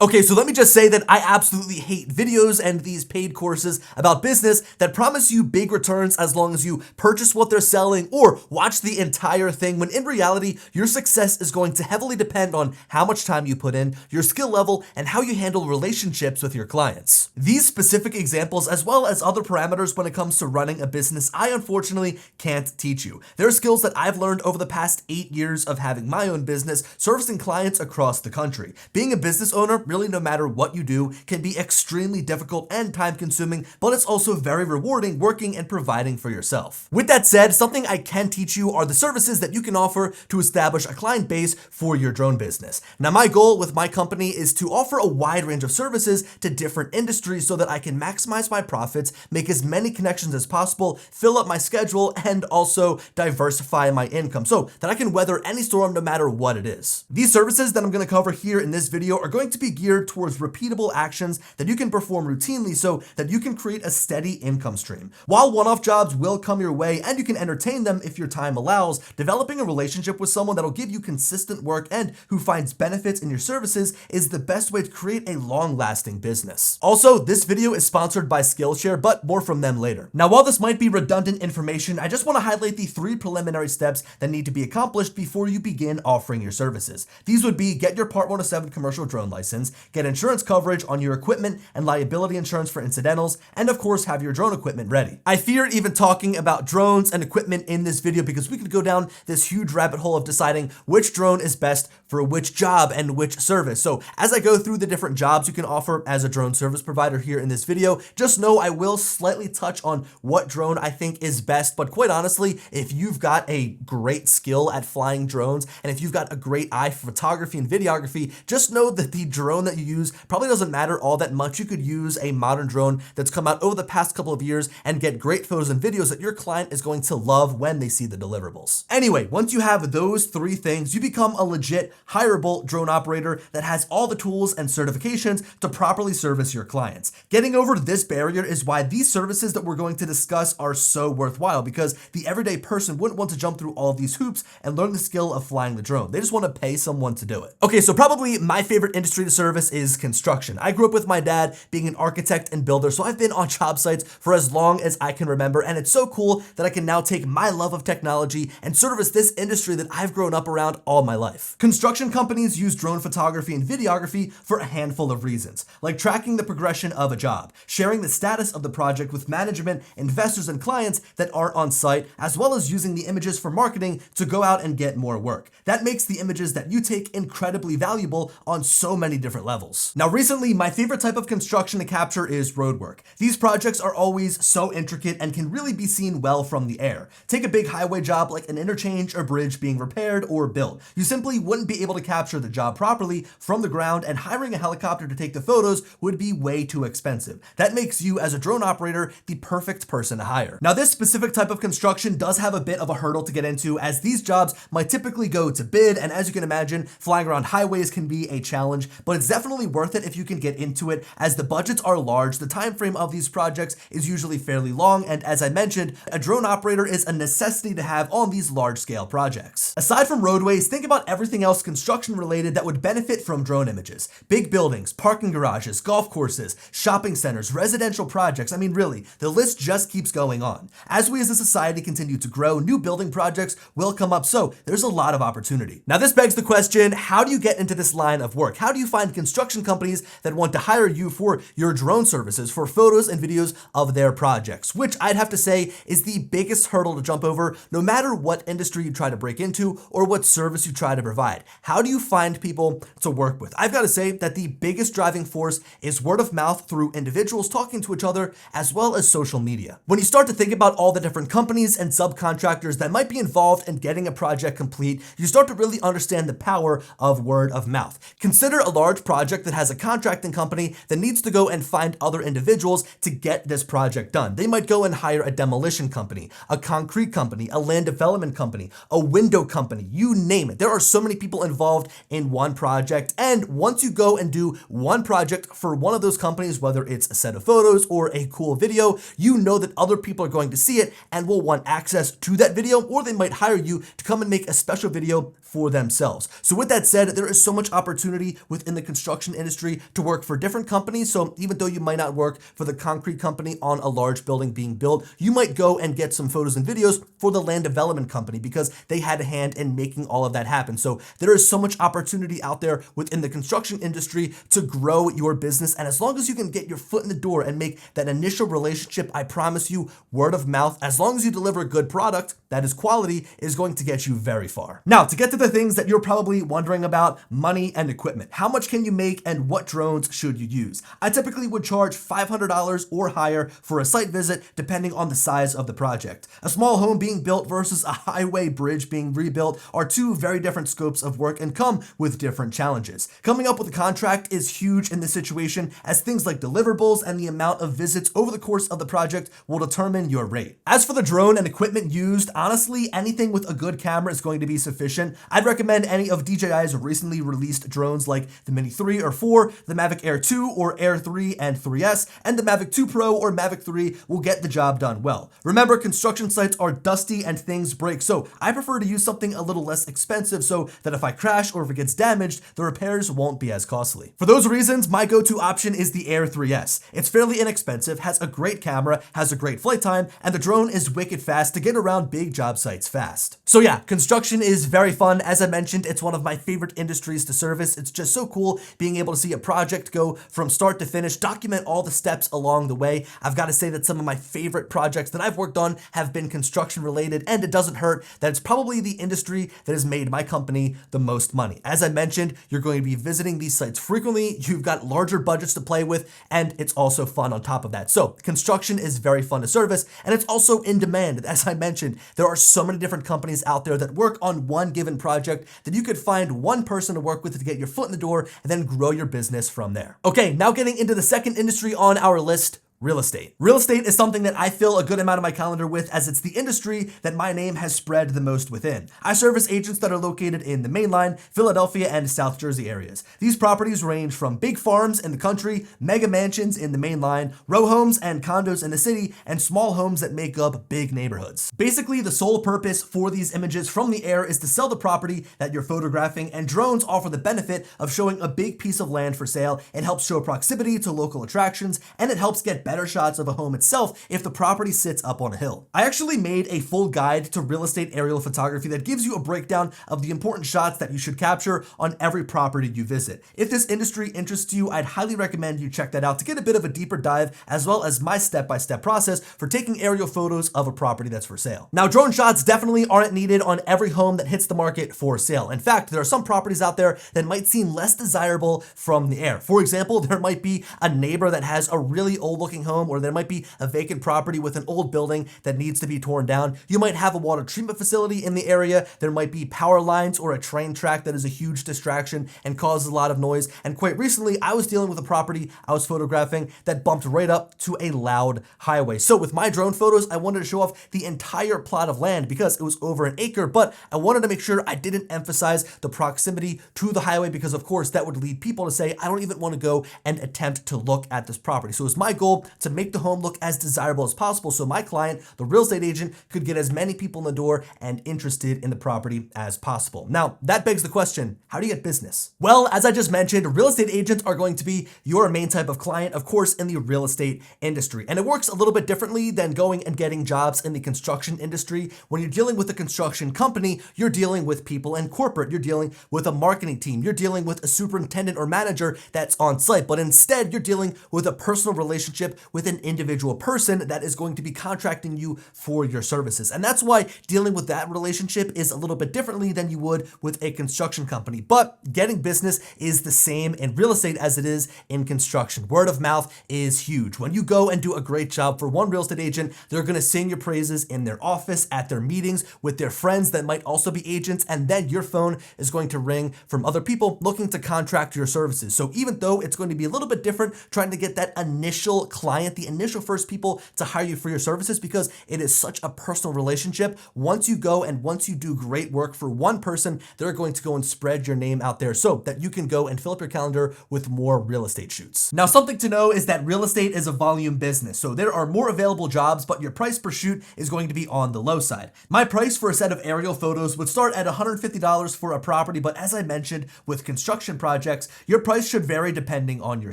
Okay, so let me just say that I absolutely hate videos and these paid courses about business that promise you big returns as long as you purchase what they're selling or watch the entire thing, when in reality, your success is going to heavily depend on how much time you put in, your skill level, and how you handle relationships with your clients. These specific examples, as well as other parameters when it comes to running a business, I unfortunately can't teach you. There are skills that I've learned over the past 8 years of having my own business, servicing clients across the country. Being a business owner, really no matter what you do, can be extremely difficult and time consuming, but it's also very rewarding working and providing for yourself. With that said, something I can teach you are the services that you can offer to establish a client base for your drone business. Now, my goal with my company is to offer a wide range of services to different industries so that I can maximize my profits, make as many connections as possible, fill up my schedule, and also diversify my income so that I can weather any storm no matter what it is. These services that I'm going to cover here in this video are going to be geared towards repeatable actions that you can perform routinely so that you can create a steady income stream. While one-off jobs will come your way and you can entertain them if your time allows, developing a relationship with someone that'll give you consistent work and who finds benefits in your services is the best way to create a long-lasting business. Also, this video is sponsored by Skillshare, but more from them later. Now, while this might be redundant information, I just want to highlight the 3 preliminary steps that need to be accomplished before you begin offering your services. These would be: get your Part 107 commercial drone license, get insurance coverage on your equipment and liability insurance for incidentals, and of course have your drone equipment ready. I fear even talking about drones and equipment in this video because we could go down this huge rabbit hole of deciding which drone is best for which job and which service. So as I go through the different jobs you can offer as a drone service provider here in this video, just know I will slightly touch on what drone I think is best, but quite honestly, if you've got a great skill at flying drones and if you've got a great eye for photography and videography, just know that the drone that you use probably doesn't matter all that much. You could use a modern drone that's come out over the past couple of years and get great photos and videos that your client is going to love when they see the deliverables. Anyway, once you have those 3 things, you become a legit hireable drone operator that has all the tools and certifications to properly service your clients. Getting over this barrier is why these services that we're going to discuss are so worthwhile, because the everyday person wouldn't want to jump through all of these hoops and learn the skill of flying the drone. They just want to pay someone to do it. Okay, so probably my favorite industry to service is construction. I grew up with my dad being an architect and builder, so I've been on job sites for as long as I can remember, and it's so cool that I can now take my love of technology and service this industry that I've grown up around all my life. Construction companies use drone photography and videography for a handful of reasons, like tracking the progression of a job, sharing the status of the project with management, investors, and clients that aren't on site, as well as using the images for marketing to go out and get more work. That makes the images that you take incredibly valuable on so many different levels. Now, recently, my favorite type of construction to capture is road work. These projects are always so intricate and can really be seen well from the air. Take a big highway job like an interchange or bridge being repaired or built. You simply wouldn't be able to capture the job properly from the ground, and hiring a helicopter to take the photos would be way too expensive. That makes you, as a drone operator, the perfect person to hire. Now, this specific type of construction does have a bit of a hurdle to get into, as these jobs might typically go to bid, and as you can imagine, flying around highways can be a challenge, but it's definitely worth it if you can get into it, as the budgets are large, the time frame of these projects is usually fairly long, and as I mentioned, a drone operator is a necessity to have on these large-scale projects. Aside from roadways, think about everything else construction related that would benefit from drone images. Big buildings, parking garages, golf courses, shopping centers, residential projects. I mean, really, the list just keeps going on. As we as a society continue to grow, new building projects will come up, so there's a lot of opportunity. Now, this begs the question, how do you get into this line of work? How do you find construction companies that want to hire you for your drone services for photos and videos of their projects? Which I'd have to say is the biggest hurdle to jump over, no matter what industry you try to break into or what service you try to provide. How do you find people to work with? I've got to say that the biggest driving force is word of mouth through individuals talking to each other, as well as social media. When you start to think about all the different companies and subcontractors that might be involved in getting a project complete, you start to really understand the power of word of mouth. Consider a large project that has a contracting company that needs to go and find other individuals to get this project done. They might go and hire a demolition company, a concrete company, a land development company, a window company, you name it. There are so many people involved in one project, and once you go and do one project for one of those companies, whether it's a set of photos or a cool video, you know that other people are going to see it and will want access to that video, or they might hire you to come and make a special video for themselves. So with that said, there is so much opportunity within the construction industry to work for different companies. So even though you might not work for the concrete company on a large building being built, you might go and get some photos and videos for the land development company because they had a hand in making all of that happen. So there is so much opportunity out there within the construction industry to grow your business. And as long as you can get your foot in the door and make that initial relationship, I promise you, word of mouth, as long as you deliver a good product that is quality, is going to get you very far. Now, to get to the things that you're probably wondering about, money and equipment. How much can you make and what drones should you use? I typically would charge $500 or higher for a site visit, depending on the size of the project. A small home being built versus a highway bridge being rebuilt are two very different scopes of work and come with different challenges. Coming up with a contract is huge in this situation, as things like deliverables and the amount of visits over the course of the project will determine your rate. As for the drone and equipment used, honestly, anything with a good camera is going to be sufficient. I'd recommend any of DJI's recently released drones like the Mini 3 or 4, the Mavic Air 2 or Air 3 and 3S, and the Mavic 2 Pro or Mavic 3 will get the job done well. Remember, construction sites are dusty and things break, so I prefer to use something a little less expensive so that if I crash or if it gets damaged, the repairs won't be as costly. For those reasons, my go-to option is the Air 3S. It's fairly inexpensive, has a great camera, has a great flight time, and the drone is wicked fast to get around big job sites fast. So yeah, construction is very fun. As I mentioned, it's one of my favorite industries to service. It's just so cool being able to see a project go from start to finish, document all the steps along the way. I've got to say that some of my favorite projects that I've worked on have been construction related, and it doesn't hurt that it's probably the industry that has made my company the most money. As I mentioned, you're going to be visiting these sites frequently, you've got larger budgets to play with, and it's also fun on top of that. So construction is very fun to service, and it's also in demand. As I mentioned, there are so many different companies out there that work on one given project that you could find one person to work with to get your foot in the door and then grow your business from there. Okay, now getting into the second industry on our list, real estate. Real estate is something that I fill a good amount of my calendar with, as it's the industry that my name has spread the most within. I service agents that are located in the mainline, Philadelphia, and South Jersey areas. These properties range from big farms in the country, mega mansions in the mainline, row homes and condos in the city, and small homes that make up big neighborhoods. Basically, the sole purpose for these images from the air is to sell the property that you're photographing, and drones offer the benefit of showing a big piece of land for sale. It helps show proximity to local attractions, and it helps get better shots of a home itself if the property sits up on a hill. I actually made a full guide to real estate aerial photography that gives you a breakdown of the important shots that you should capture on every property you visit. If this industry interests you, I'd highly recommend you check that out to get a bit of a deeper dive, as well as my step-by-step process for taking aerial photos of a property that's for sale. Now, drone shots definitely aren't needed on every home that hits the market for sale. In fact, there are some properties out there that might seem less desirable from the air. For example, there might be a neighbor that has a really old looking home, or there might be a vacant property with an old building that needs to be torn down. You might have a water treatment facility in the area. There might be power lines or a train track that is a huge distraction and causes a lot of noise. And quite recently, I was dealing with a property I was photographing that bumped right up to a loud highway. So with my drone photos, I wanted to show off the entire plot of land because it was over an acre, but I wanted to make sure I didn't emphasize the proximity to the highway because, of course, that would lead people to say, I don't even want to go and attempt to look at this property. So it was my goal to make the home look as desirable as possible so my client, the real estate agent, could get as many people in the door and interested in the property as possible. Now, that begs the question, how do you get business? Well, as I just mentioned, real estate agents are going to be your main type of client, of course, in the real estate industry. And it works a little bit differently than going and getting jobs in the construction industry. When you're dealing with a construction company, you're dealing with people in corporate. You're dealing with a marketing team. You're dealing with a superintendent or manager that's on site. But instead, you're dealing with a personal relationship with an individual person that is going to be contracting you for your services. And that's why dealing with that relationship is a little bit differently than you would with a construction company. But getting business is the same in real estate as it is in construction. Word of mouth is huge. When you go and do a great job for one real estate agent, they're going to sing your praises in their office, at their meetings, with their friends that might also be agents, and then your phone is going to ring from other people looking to contract your services. So even though it's going to be a little bit different trying to get that initial client, the initial first people to hire you for your services, because it is such a personal relationship. Once you go and once you do great work for one person, they're going to go and spread your name out there so that you can go and fill up your calendar with more real estate shoots. Now, something to know is that real estate is a volume business, so there are more available jobs, but your price per shoot is going to be on the low side. My price for a set of aerial photos would start at $150 for a property, but as I mentioned, with construction projects, your price should vary depending on your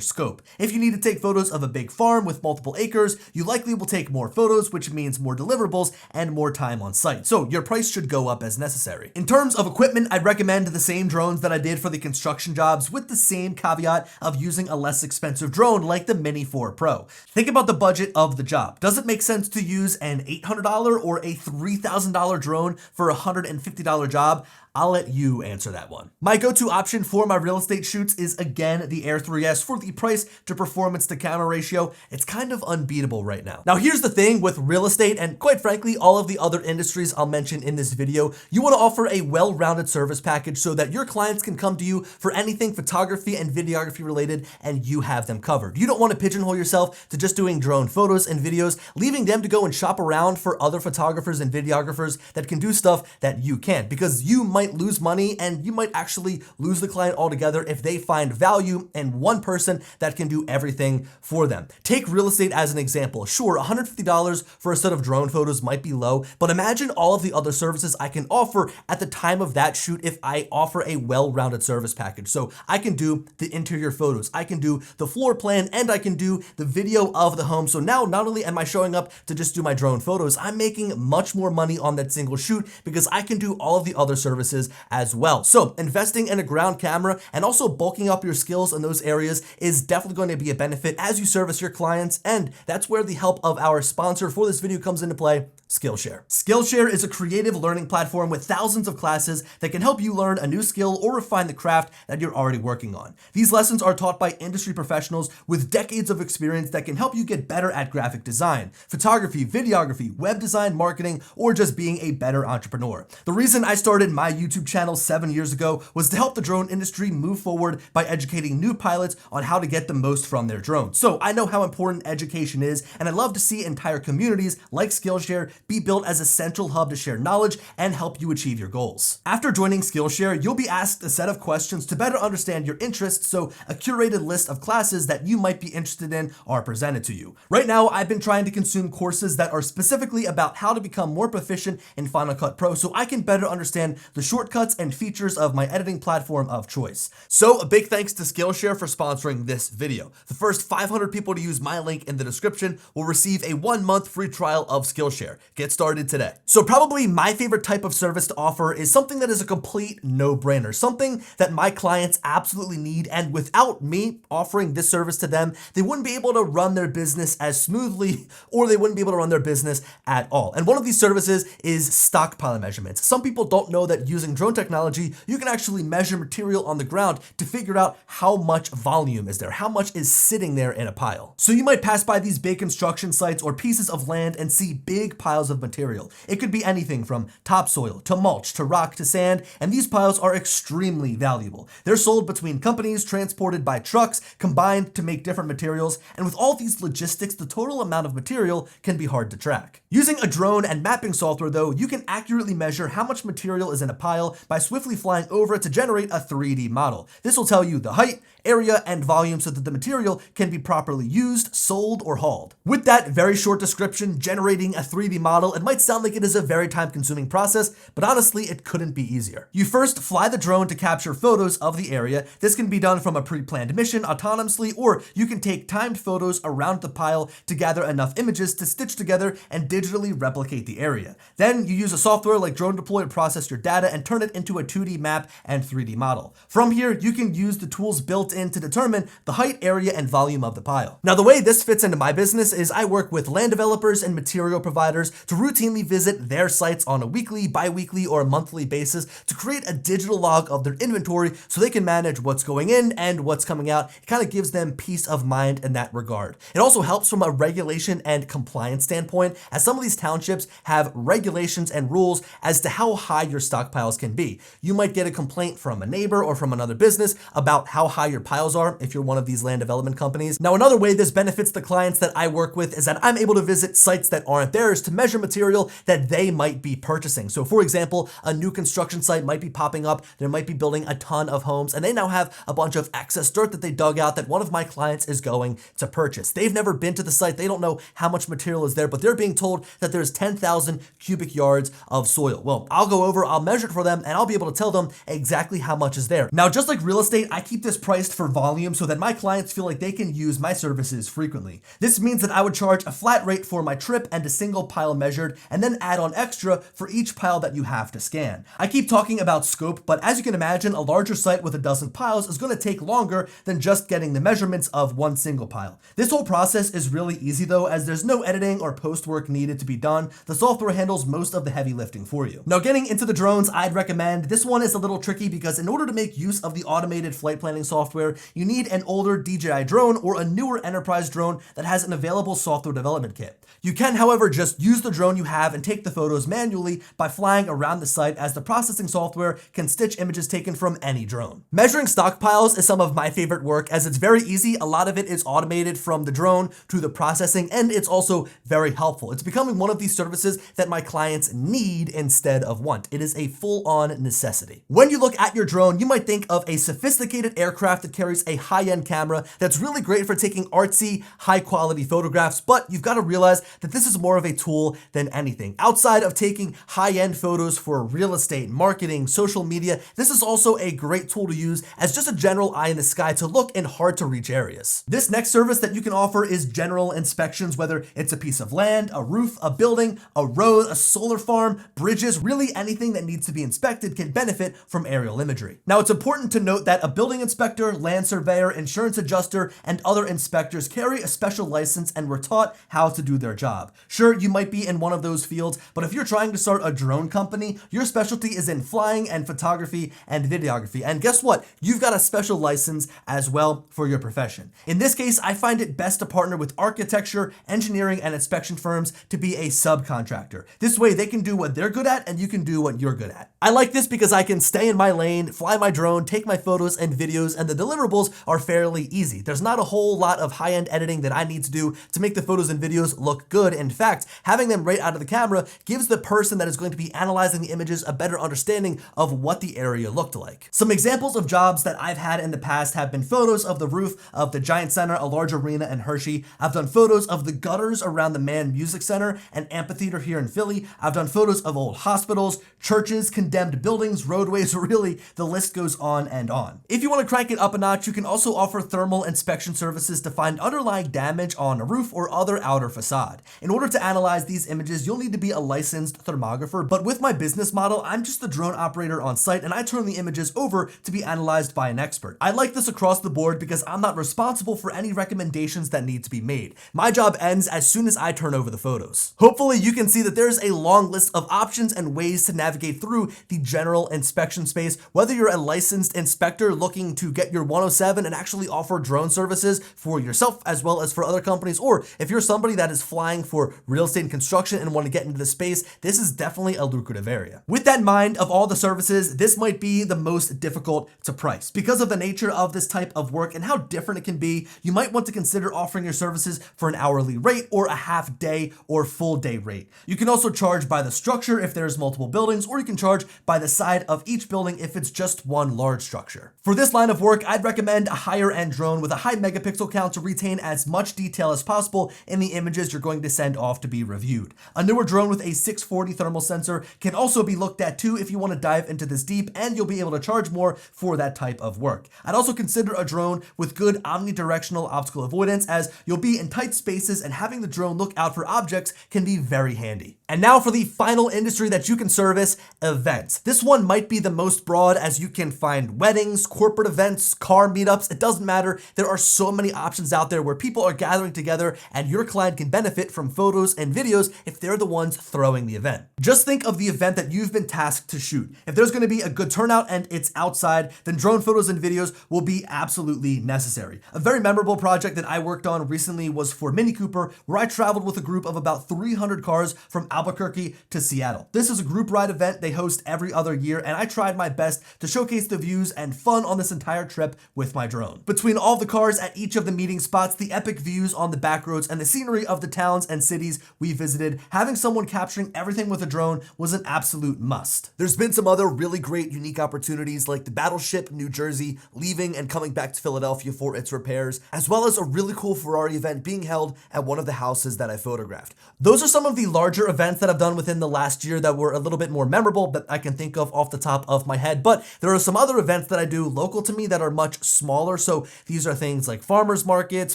scope. If you need to take photos of a big farm with multiple acres, you likely will take more photos, which means more deliverables and more time on site. So your price should go up as necessary. In terms of equipment, I'd recommend the same drones that I did for the construction jobs, with the same caveat of using a less expensive drone like the Mini 4 Pro. Think about the budget of the job. Does it make sense to use an $800 or a $3,000 drone for a $150 job? I'll let you answer that one. My go-to option for my real estate shoots is again the Air 3S. For the price to performance to camera ratio, it's kind of unbeatable right now. Now here's the thing with real estate, and quite frankly all of the other industries I'll mention in this video, you want to offer a well-rounded service package so that your clients can come to you for anything photography and videography related and you have them covered. You don't want to pigeonhole yourself to just doing drone photos and videos, leaving them to go and shop around for other photographers and videographers that can do stuff that you can't, because you might lose money and you might actually lose the client altogether if they find value in one person that can do everything for them. Take real estate as an example. Sure, $150 for a set of drone photos might be low, but imagine all of the other services I can offer at the time of that shoot if I offer a well-rounded service package. So I can do the interior photos, I can do the floor plan, and I can do the video of the home. So now not only am I showing up to just do my drone photos, I'm making much more money on that single shoot because I can do all of the other services as well. So investing in a ground camera and also bulking up your skills in those areas is definitely going to be a benefit as you service your clients, and that's where the help of our sponsor for this video comes into play, Skillshare. Skillshare is a creative learning platform with thousands of classes that can help you learn a new skill or refine the craft that you're already working on. These lessons are taught by industry professionals with decades of experience that can help you get better at graphic design, photography, videography, web design, marketing, or just being a better entrepreneur. The reason I started my YouTube channel 7 years ago was to help the drone industry move forward by educating new pilots on how to get the most from their drones. So I know how important education is, and I love to see entire communities like Skillshare be built as a central hub to share knowledge and help you achieve your goals. After joining Skillshare, you'll be asked a set of questions to better understand your interests, so a curated list of classes that you might be interested in are presented to you. Right now, I've been trying to consume courses that are specifically about how to become more proficient in Final Cut Pro so I can better understand the shortcuts and features of my editing platform of choice. So a big thanks to Skillshare for sponsoring this video. The first 500 people to use my link in the description will receive a 1-month free trial of Skillshare. Get started today. So probably my favorite type of service to offer is something that is a complete no-brainer, something that my clients absolutely need, and without me offering this service to them, they wouldn't be able to run their business as smoothly, or they wouldn't be able to run their business at all. And one of these services is stockpile measurements. Some people don't know that using drone technology, you can actually measure material on the ground to figure out how much volume is there, how much is sitting there in a pile. So you might pass by these big construction sites or pieces of land and see big piles of material. It could be anything from topsoil to mulch to rock to sand, and these piles are extremely valuable. They're sold between companies, transported by trucks, combined to make different materials, and with all these logistics, the total amount of material can be hard to track. Using a drone and mapping software though, you can accurately measure how much material is in a pile by swiftly flying over it to generate a 3D model. This will tell you the height, area, and volume so that the material can be properly used, sold, or hauled. With that very short description, generating a 3D model, it might sound like it is a very time-consuming process, but honestly, it couldn't be easier. You first fly the drone to capture photos of the area. This can be done from a pre-planned mission autonomously, or you can take timed photos around the pile to gather enough images to stitch together and digitally replicate the area. Then you use a software like Drone Deploy to process your data and turn it into a 2D map and 3D model. From here, you can use the tools built in to determine the height, area, and volume of the pile. Now, the way this fits into my business is I work with land developers and material providers to routinely visit their sites on a weekly, bi-weekly, or monthly basis to create a digital log of their inventory so they can manage what's going in and what's coming out. It kind of gives them peace of mind in that regard. It also helps from a regulation and compliance standpoint, as some of these townships have regulations and rules as to how high your stockpiles can be. You might get a complaint from a neighbor or from another business about how high your piles are if you're one of these land development companies. Now, another way this benefits the clients that I work with is that I'm able to visit sites that aren't theirs to measure material that they might be purchasing. So for example, a new construction site might be popping up, they might be building a ton of homes, and they now have a bunch of excess dirt that they dug out that one of my clients is going to purchase. They've never been to the site, they don't know how much material is there, but they're being told that there's 10,000 cubic yards of soil. Well, I'll go over, I'll measure it for them, and I'll be able to tell them exactly how much is there. Now, just like real estate, I keep this priced for volume so that my clients feel like they can use my services frequently. This means that I would charge a flat rate for my trip and a single pile measured, and then add on extra for each pile that you have to scan. I keep talking about scope, but as you can imagine, a larger site with a dozen piles is going to take longer than just getting the measurements of one single pile. This whole process is really easy though, as there's no editing or post work needed to be done. The software handles most of the heavy lifting for you. Now, getting into the drones, I'd recommend this one is a little tricky because in order to make use of the automated flight planning software, you need an older DJI drone or a newer enterprise drone that has an available software development kit. You can, however, just use the drone you have and take the photos manually by flying around the site, as the processing software can stitch images taken from any drone. Measuring stockpiles is some of my favorite work, as it's very easy. A lot of it is automated from the drone to the processing, and it's also very helpful. It's becoming one of these services that my clients need instead of want. It is a full-on necessity. When you look at your drone, you might think of a sophisticated aircraft that carries a high-end camera that's really great for taking artsy, high-quality photographs, but you've got to realize that this is more of a tool than anything. Outside of taking high-end photos for real estate, marketing, social media, this is also a great tool to use as just a general eye in the sky to look in hard-to-reach areas. This next service that you can offer is general inspections, whether it's a piece of land, a roof, a building, a road, a solar farm, bridges, really anything that needs to be inspected can benefit from aerial imagery. Now, it's important to note that a building inspector, land surveyor, insurance adjuster, and other inspectors carry a special license and were taught how to do their job. Sure, you might be in one of those fields, but if you're trying to start a drone company, your specialty is in flying and photography and videography. And guess what? You've got a special license as well for your profession. In this case, I find it best to partner with architecture, engineering, and inspection firms to be a subcontractor. This way they can do what they're good at and you can do what you're good at. I like this because I can stay in my lane, fly my drone, take my photos and videos, and the deliverables are fairly easy. There's not a whole lot of high-end editing that I need to do to make the photos and videos look good. In fact, having them right out of the camera gives the person that is going to be analyzing the images a better understanding of what the area looked like. Some examples of jobs that I've had in the past have been photos of the roof of the Giant Center, a large arena in Hershey. I've done photos of the gutters around the Mann Music Center, an amphitheater here in Philly. I've done photos of old hospitals, churches, condemned buildings, roadways, really, the list goes on and on. If you want to crank it up a notch, you can also offer thermal inspection services to find underlying damage on a roof or other outer facade. In order to analyze these images, you'll need to be a licensed thermographer, but with my business model, I'm just the drone operator on site and I turn the images over to be analyzed by an expert. I like this across the board because I'm not responsible for any recommendations that need to be made. My job ends as soon as I turn over the photos. Hopefully you can see that there's a long list of options and ways to navigate through the general inspection space, whether you're a licensed inspector looking to get your 107 and actually offer drone services for yourself as well as for other companies, or if you're somebody that is flying for real estate and construction and want to get into the space, this is definitely a lucrative area. With that in mind, of all the services, this might be the most difficult to price. Because of the nature of this type of work and how different it can be, you might want to consider offering your services for an hourly rate or a half day or full day rate. You can also charge by the structure if there's multiple buildings, or you can charge by the side of each building if it's just one large structure. For this line of work, I'd recommend a higher end drone with a high megapixel count to retain as much detail as possible in the images you're going to send off to be reviewed. A newer drone with a 640 thermal sensor can also be looked at too if you want to dive into this deep, and you'll be able to charge more for that type of work. I'd also consider a drone with good omnidirectional optical avoidance, as you'll be in tight spaces and having the drone look out for objects can be very handy. And now for the final industry that you can service, events. This one might be the most broad, as you can find weddings, corporate events, car meetups, it doesn't matter. There are so many options out there where people are gathering together and your client can benefit from photos and videos videos if they're the ones throwing the event. Just think of the event that you've been tasked to shoot. If there's going to be a good turnout and it's outside, then drone photos and videos will be absolutely necessary. A very memorable project that I worked on recently was for Mini Cooper, where I traveled with a group of about 300 cars from Albuquerque to Seattle. This is a group ride event they host every other year, and I tried my best to showcase the views and fun on this entire trip with my drone. Between all the cars at each of the meeting spots, the epic views on the back roads, and the scenery of the towns and cities we visited, having someone capturing everything with a drone was an absolute must. There's been some other really great unique opportunities like the Battleship New Jersey leaving and coming back to Philadelphia for its repairs, as well as a really cool Ferrari event being held at one of the houses that I photographed. Those are some of the larger events that I've done within the last year that were a little bit more memorable that I can think of off the top of my head, but there are some other events that I do local to me that are much smaller. So these are things like farmers markets,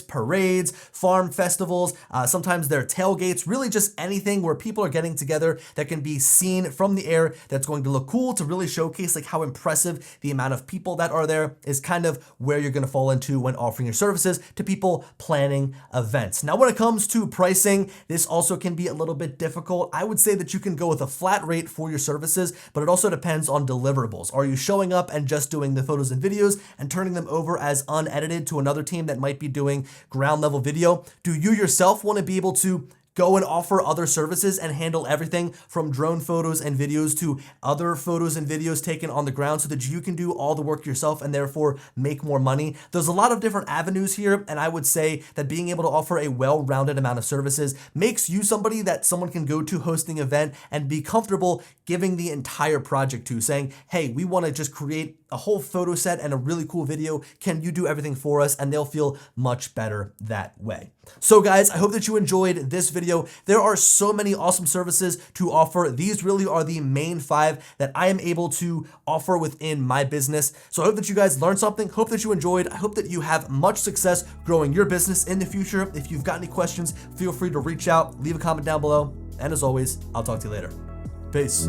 parades, farm festivals, sometimes they're tailgates, really just anything where people are getting together that can be seen from the air that's going to look cool to really showcase like how impressive the amount of people that are there is kind of where you're going to fall into when offering your services to people planning events. Now, when it comes to pricing, this also can be a little bit difficult. I would say that you can go with a flat rate for your services, but it also depends on deliverables. Are you showing up and just doing the photos and videos and turning them over as unedited to another team that might be doing ground level video? Do you yourself want to be able to go and offer other services and handle everything from drone photos and videos to other photos and videos taken on the ground so that you can do all the work yourself and therefore make more money? There's a lot of different avenues here, and I would say that being able to offer a well-rounded amount of services makes you somebody that someone can go to hosting an event and be comfortable giving the entire project to, saying, hey, we want to just create a whole photo set and a really cool video. Can you do everything for us? And they'll feel much better that way. So guys, I hope that you enjoyed this video. There are so many awesome services to offer. These really are the main 5 that I am able to offer within my business. So I hope that you guys learned something. Hope that you enjoyed. I hope that you have much success growing your business in the future. If you've got any questions, feel free to reach out, leave a comment down below. And as always, I'll talk to you later. Peace.